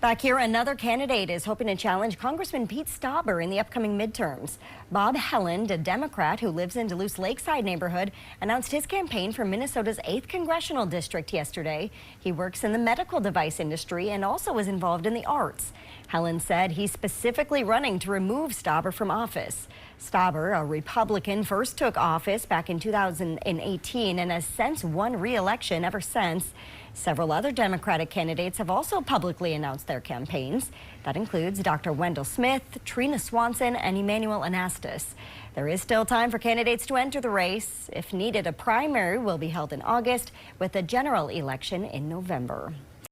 Back here, another candidate is hoping to challenge Congressman Pete Stauber in the upcoming midterms. Bob Helland, a Democrat who lives in Duluth's Lakeside neighborhood, announced his campaign for Minnesota's 8th Congressional District yesterday. He works in the medical device industry and also is involved in the arts. Helland said he's specifically running to remove Stauber from office. Stauber, a Republican, first took office back in 2018 and has since won re-election ever since. Several other Democratic candidates have also publicly announced their campaigns. That includes Dr. Wendell Smith, Trina Swanson, and Emmanuel Anastas. There is still time for candidates to enter the race. If needed, a primary will be held in August with a general election in November.